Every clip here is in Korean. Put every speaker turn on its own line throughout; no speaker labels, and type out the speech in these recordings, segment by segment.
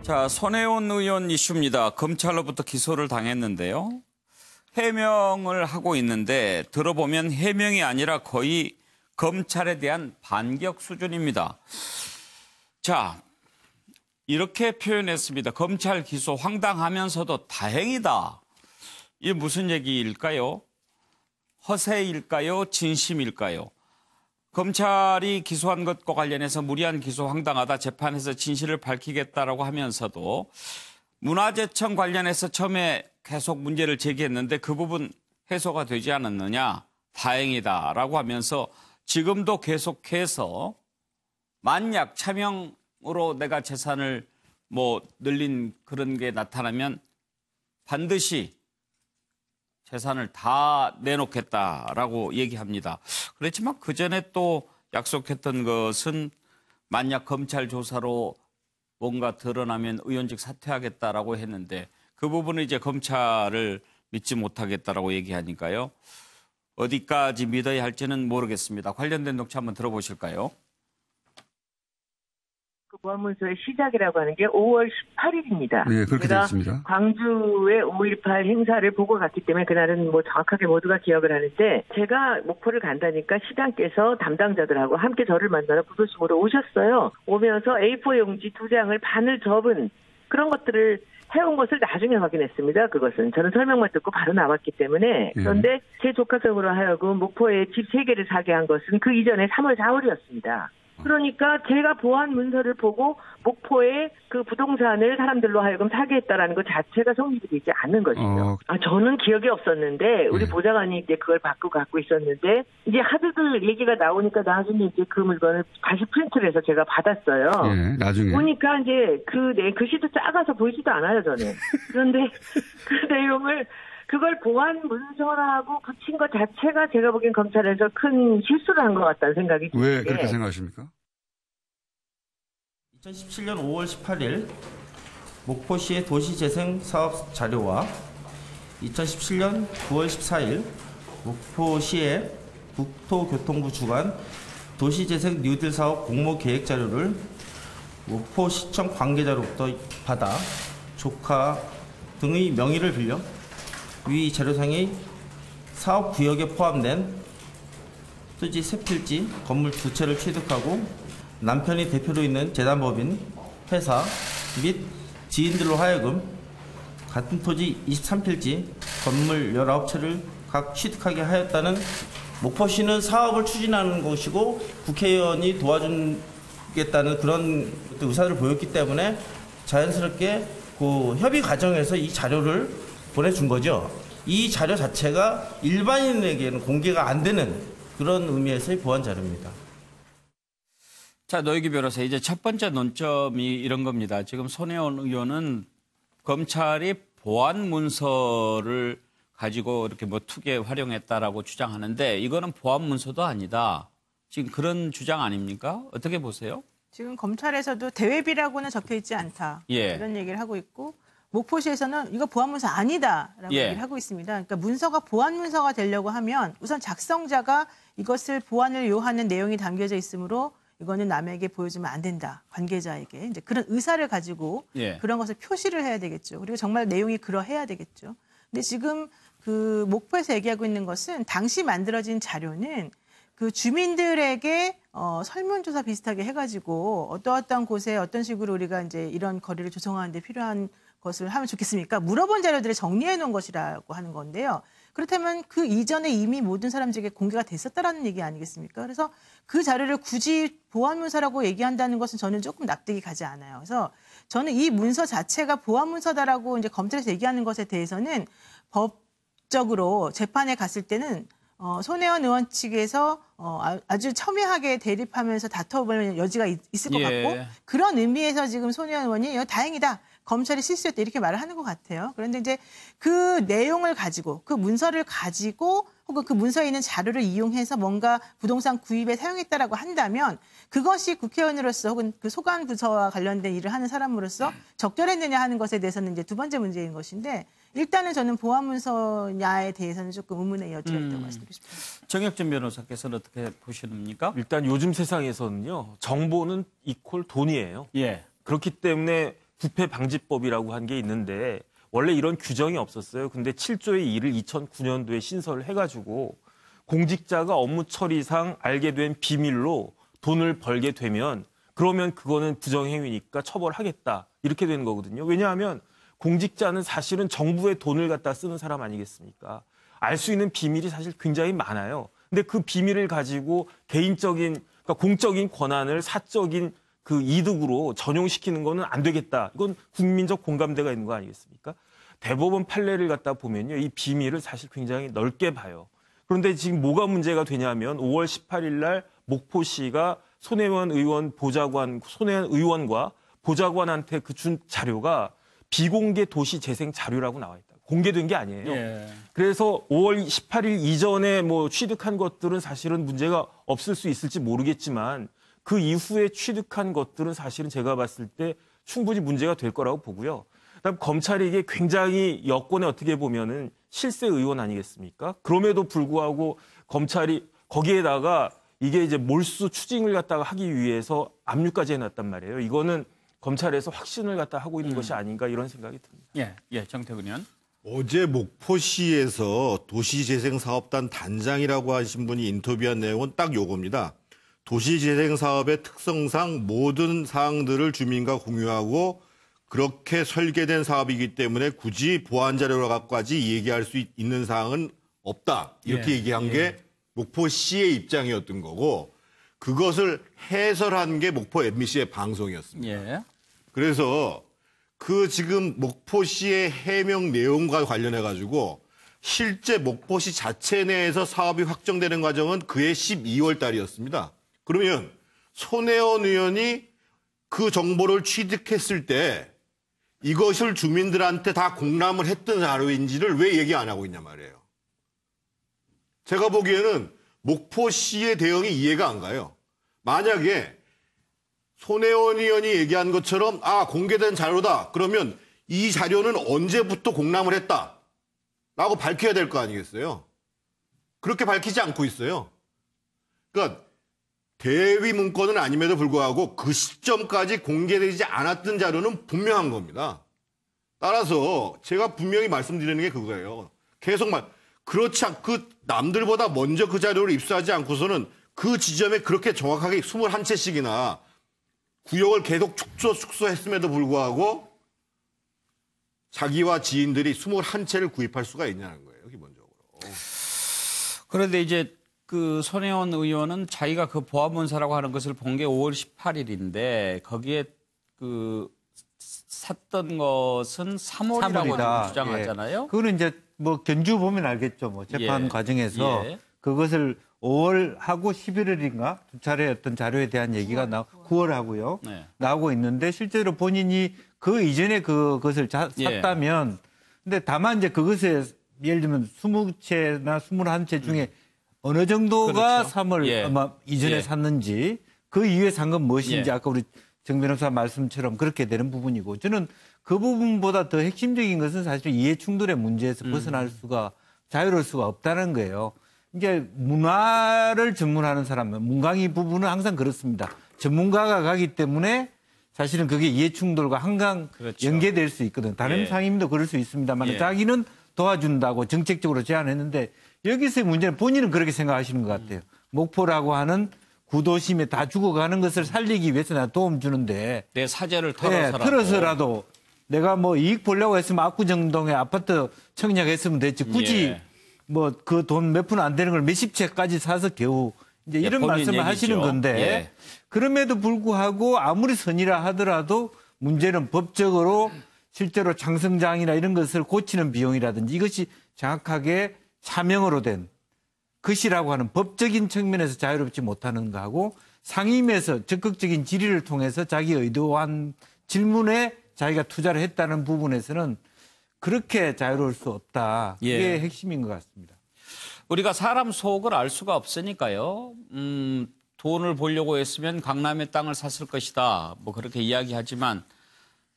자, 손혜원 의원 이슈입니다. 검찰로부터 기소를 당했는데요. 해명을 하고 있는데 들어보면 해명이 아니라 거의 검찰에 대한 반격 수준입니다. 자, 이렇게 표현했습니다. 검찰 기소 황당하면서도 다행이다. 이게 무슨 얘기일까요? 허세일까요? 진심일까요? 검찰이 기소한 것과 관련해서 무리한 기소 황당하다, 재판에서 진실을 밝히겠다라고 하면서도 문화재청 관련해서 처음에 계속 문제를 제기했는데 그 부분 해소가 되지 않았느냐, 다행이다라고 하면서 지금도 계속해서 만약 차명으로 내가 재산을 늘린 그런 게 나타나면 반드시 재산을 다 내놓겠다라고 얘기합니다. 그렇지만 그전에 또 약속했던 것은 만약 검찰 조사로 뭔가 드러나면 의원직 사퇴하겠다라고 했는데 그 부분은 이제 검찰을 믿지 못하겠다라고 얘기하니까요. 어디까지 믿어야 할지는 모르겠습니다. 관련된 녹취 한번 들어보실까요?
그 보안문서의 시작이라고 하는 게 5월 18일입니다.
네, 그렇게 되어 있습니다.
광주의 5.18 행사를 보고 갔기 때문에 그날은 정확하게 모두가 기억을 하는데 제가 목포를 간다니까 시장께서 담당자들하고 함께 저를 만나러 부도심으로 오셨어요. 오면서 A4 용지 2장을 반을 접은 그런 것들을 해온 것을 나중에 확인했습니다. 그것은 저는 설명만 듣고 바로 나왔기 때문에. 그런데 제 조카성으로 하여금 목포에 집 3개를 사게 한 것은 그 이전에 3월 4월이었습니다. 그러니까 제가 보안 문서를 보고 목포에 그 부동산을 사람들로 하여금 사게 했다라는 것 자체가 성립이 되지 않는 것이죠. 저는 기억이 없었는데 우리 보좌관이 이제 그걸 갖고 있었는데 이제 하드들 얘기가 나오니까 나중에 이제 그 물건을 다시 프린트를 해서 제가 받았어요.
네, 나중에
보니까 이제 그 글씨도 작아서 보이지도 않아요, 저는. 그런데 그 내용을 그걸 보안 문서라고 붙인 것 자체가 제가 보기엔 검찰에서 큰 실수를 한 것 같다는 생각이 듭니다.
왜 그렇게 생각하십니까?
2017년 5월 18일 목포시의 도시재생 사업 자료와 2017년 9월 14일 목포시의 국토교통부 주관 도시재생 뉴딜 사업 공모 계획 자료를 목포시청 관계자로부터 받아 조카 등의 명의를 빌려 위 자료상의 사업구역에 포함된 토지 3필지, 건물 2채를 취득하고 남편이 대표로 있는 재단법인 회사 및 지인들로 하여금 같은 토지 23필지, 건물 19채를 각 취득하게 하였다는 목포시는 사업을 추진하는 것이고 국회의원이 도와주겠다는 그런 의사를 보였기 때문에 자연스럽게 그 협의 과정에서 이 자료를 보내준 거죠. 이 자료 자체가 일반인에게는 공개가 안 되는 그런 의미에서의 보안 자료입니다.
자, 노익희 변호사, 이제 첫 번째 논점이 이런 겁니다. 지금 손혜원 의원은 검찰이 보안 문서를 가지고 이렇게 투기에 활용했다라고 주장하는데 이거는 보안 문서도 아니다. 지금 그런 주장 아닙니까? 어떻게 보세요?
지금 검찰에서도 대외비라고는 적혀 있지 않다. 이런 얘기를 하고 있고 목포시에서는 이거 보안문서 아니다라고 얘기를 하고 있습니다. 그러니까 문서가 보안문서가 되려고 하면 우선 작성자가 이것을 보안을 요하는 내용이 담겨져 있으므로 이거는 남에게 보여주면 안 된다. 관계자에게. 이제 그런 의사를 가지고 그런 것을 표시를 해야 되겠죠. 그리고 정말 내용이 그러해야 되겠죠. 근데 지금 그 목포에서 얘기하고 있는 것은 당시 만들어진 자료는 그 주민들에게 설문조사 비슷하게 해가지고 어떠한 곳에 어떤 식으로 우리가 이제 이런 거리를 조성하는 데 필요한 것을 하면 좋겠습니까? 물어본 자료들을 정리해 놓은 것이라고 하는 건데요. 그렇다면 그 이전에 이미 모든 사람들에게 공개가 됐었다라는 얘기 아니겠습니까? 그래서 그 자료를 굳이 보안문서라고 얘기한다는 것은 저는 조금 납득이 가지 않아요. 그래서 저는 이 문서 자체가 보안문서다라고 이제 검찰에서 얘기하는 것에 대해서는 법적으로 재판에 갔을 때는 손혜원 의원 측에서 아주 첨예하게 대립하면서 다퉈볼 여지가 있을 것 같고 그런 의미에서 지금 손혜원 의원이 다행이다. 검찰이 실수했다 이렇게 말을 하는 것 같아요. 그런데 이제 그 내용을 가지고 그 문서를 가지고 혹은 그 문서에 있는 자료를 이용해서 뭔가 부동산 구입에 사용했다라고 한다면 그것이 국회의원으로서 혹은 그 소관 부서와 관련된 일을 하는 사람으로서 적절했느냐 하는 것에 대해서는 이제 두 번째 문제인 것인데 일단은 저는 보안문서냐에 대해서는 조금 의문의 여지가 있다고 말씀드리고 싶습니다.
정혁진 변호사께서는 어떻게 보시는입니까?
일단 요즘 세상에서는요. 정보는 이퀄 돈이에요.
예.
그렇기 때문에 부패방지법이라고 한 게 있는데 원래 이런 규정이 없었어요. 근데 7조의 1을 2009년도에 신설을 해가지고 공직자가 업무 처리상 알게 된 비밀로 돈을 벌게 되면 그러면 그거는 부정행위니까 처벌하겠다. 이렇게 되는 거거든요. 왜냐하면 공직자는 사실은 정부의 돈을 갖다 쓰는 사람 아니겠습니까? 알 수 있는 비밀이 사실 굉장히 많아요. 근데 그 비밀을 가지고 개인적인, 그러니까 공적인 권한을 사적인 그 이득으로 전용시키는 거는 안 되겠다. 이건 국민적 공감대가 있는 거 아니겠습니까? 대법원 판례를 갖다 보면요. 이 비밀을 사실 굉장히 넓게 봐요. 그런데 지금 뭐가 문제가 되냐면 5월 18일 날 목포시가 손혜원 의원과 보좌관한테 그 준 자료가 비공개 도시 재생 자료라고 나와 있다. 공개된 게 아니에요.
예.
그래서 5월 18일 이전에 뭐 취득한 것들은 사실은 문제가 없을 수 있을지 모르겠지만 그 이후에 취득한 것들은 사실은 제가 봤을 때 충분히 문제가 될 거라고 보고요. 그다음 검찰이 이게 굉장히 여권에 어떻게 보면은 실세 의원 아니겠습니까? 그럼에도 불구하고 검찰이 거기에다가 이게 이제 몰수 추징을 갖다가 하기 위해서 압류까지 해놨단 말이에요. 이거는 검찰에서 확신을 갖다 하고 있는 것이 아닌가 이런 생각이 듭니다.
예, 정태근 의원.
어제 목포시에서 도시재생사업단 단장이라고 하신 분이 인터뷰한 내용은 딱 요겁니다. 도시재생사업의 특성상 모든 사항들을 주민과 공유하고 그렇게 설계된 사업이기 때문에 굳이 보안 자료라고까지 얘기할 수 있는 사항은 없다. 이렇게 얘기한 게 목포시의 입장이었던 거고 그것을 해설한 게 목포 MBC의 방송이었습니다.
예.
그래서 그 지금 목포시의 해명 내용과 관련해 가지고 실제 목포시 자체 내에서 사업이 확정되는 과정은 그해 12월 달이었습니다. 그러면 손혜원 의원이 그 정보를 취득했을 때 이것을 주민들한테 다 공람을 했던 자료인지를 왜 얘기 안 하고 있냐 말이에요. 제가 보기에는 목포시의 대응이 이해가 안 가요. 만약에 손혜원 의원이 얘기한 것처럼 공개된 자료다. 그러면 이 자료는 언제부터 공람을 했다라고 밝혀야 될 거 아니겠어요. 그렇게 밝히지 않고 있어요. 그러니까 대위 문건은 아님에도 불구하고 그 시점까지 공개되지 않았던 자료는 분명한 겁니다. 따라서 제가 분명히 말씀드리는 게 그거예요. 계속 그렇지 않고 남들보다 먼저 그 자료를 입수하지 않고서는 그 지점에 그렇게 정확하게 21채씩이나 구역을 계속 축소했음에도 불구하고 자기와 지인들이 21채를 구입할 수가 있냐는 거예요, 기본적으로.
그런데 이제 그 손혜원 의원은 자기가 그 보안문서라고 하는 것을 본 게 5월 18일인데 거기에 그 샀던 것은 3월이라고 주장하잖아요.
예. 그거는 이제 뭐 견주 보면 알겠죠. 뭐 재판 과정에서 그것을 5월하고 11월인가 두 차례 어떤 자료에 대한 얘기가 9월 하고요. 나오고 있는데 실제로 본인이 그 이전에 그것을 샀다면 근데 다만 이제 그것에 예를 들면 20채나 21채 중에 어느 정도가 3월 아마 이전에 샀는지 그 이후에 산 건 무엇인지 아까 우리 정 변호사 말씀처럼 그렇게 되는 부분이고 저는 그 부분보다 더 핵심적인 것은 사실 이해 충돌의 문제에서 벗어날 수가 자유로울 수가 없다는 거예요. 이게 문화를 전문하는 사람은 문강의 부분은 항상 그렇습니다. 전문가가 가기 때문에 사실은 그게 이해충돌과 항상 연계될 수 있거든. 다른 상임도 그럴 수 있습니다만 자기는 도와준다고 정책적으로 제안했는데 여기서의 문제는 본인은 그렇게 생각하시는 것 같아요. 목포라고 하는 구도심에 다 죽어가는 것을 살리기 위해서 내가 도움 주는데
내 사재를 털어서라도.
털어서라도 내가 뭐 이익 보려고 했으면 압구정동에 아파트 청약했으면 됐지. 굳이 뭐 그 돈 몇 푼 안 되는 걸 몇십 채까지 사서 겨우 이제 이런 말씀을 얘기죠. 하시는 건데 그럼에도 불구하고 아무리 선이라 하더라도 문제는 법적으로 실제로 장성장이나 이런 것을 고치는 비용이라든지 이것이 정확하게 차명으로 된 것이라고 하는 법적인 측면에서 자유롭지 못하는 거하고 상임에서 적극적인 질의를 통해서 자기 의도한 질문에 자기가 투자를 했다는 부분에서는 그렇게 자유로울 수 없다. 그게 핵심인 것 같습니다.
우리가 사람 속을 알 수가 없으니까요. 돈을 벌려고 했으면 강남에 땅을 샀을 것이다. 뭐 그렇게 이야기하지만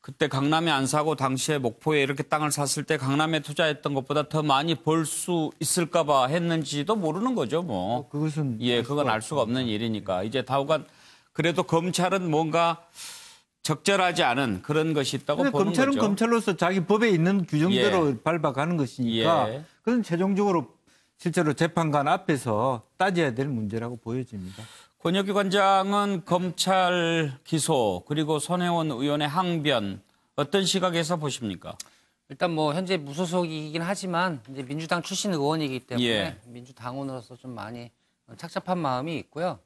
그때 강남에 안 사고 당시에 목포에 이렇게 땅을 샀을 때 강남에 투자했던 것보다 더 많이 벌 수 있을까 봐 했는지도 모르는 거죠, 뭐.
그것은
그건 알 수가 없는 일이니까. 이제 다오간 그래도 검찰은 뭔가 적절하지 않은 그런 것이 있다고 보는
검찰은
거죠.
검찰로서 자기 법에 있는 규정대로 밟아가는 것이니까 그건 최종적으로 실제로 재판관 앞에서 따져야 될 문제라고 보여집니다.
권혁기 관장은 검찰 기소 그리고 손혜원 의원의 항변 어떤 시각에서 보십니까?
일단 뭐 현재 무소속이긴 하지만 이제 민주당 출신 의원이기 때문에 민주당원으로서 좀 많이 착잡한 마음이 있고요.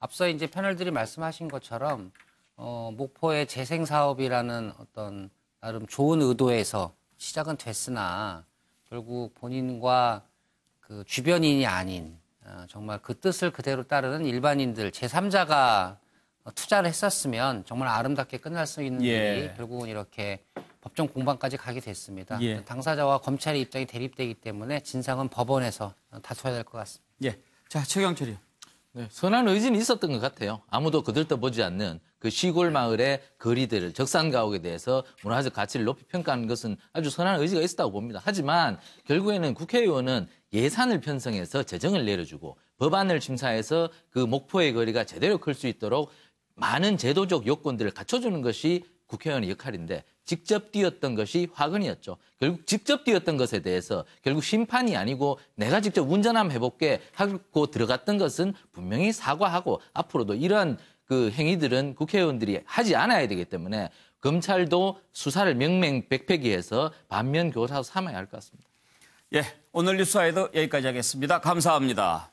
앞서 이제 패널들이 말씀하신 것처럼 목포의 재생 사업이라는 어떤 나름 좋은 의도에서 시작은 됐으나 결국 본인과 그 주변인이 아닌 정말 그 뜻을 그대로 따르는 일반인들 제3자가 투자를 했었으면 정말 아름답게 끝날 수 있는 일이 결국은 이렇게 법정 공방까지 가게 됐습니다. 당사자와 검찰의 입장이 대립되기 때문에 진상은 법원에서 다퉈야 될 것 같습니다.
자, 최경철이요.
네, 선한 의지는 있었던 것 같아요. 아무도 거들떠보지 않는 그 시골 마을의 거리들, 적산가옥에 대해서 문화적 가치를 높이 평가하는 것은 아주 선한 의지가 있었다고 봅니다. 하지만 결국에는 국회의원은 예산을 편성해서 재정을 내려주고 법안을 심사해서 그 목포의 거리가 제대로 클 수 있도록 많은 제도적 요건들을 갖춰주는 것이 국회의원의 역할인데 직접 뛰었던 것이 화근이었죠. 결국 직접 뛰었던 것에 대해서 결국 심판이 아니고 내가 직접 운전 한번 해볼게 하고 들어갔던 것은 분명히 사과하고 앞으로도 이러한 그 행위들은 국회의원들이 하지 않아야 되기 때문에 검찰도 수사를 명명백백히해서 반면 교사로 삼아야 할 것 같습니다.
오늘 뉴스와이드 여기까지 하겠습니다. 감사합니다.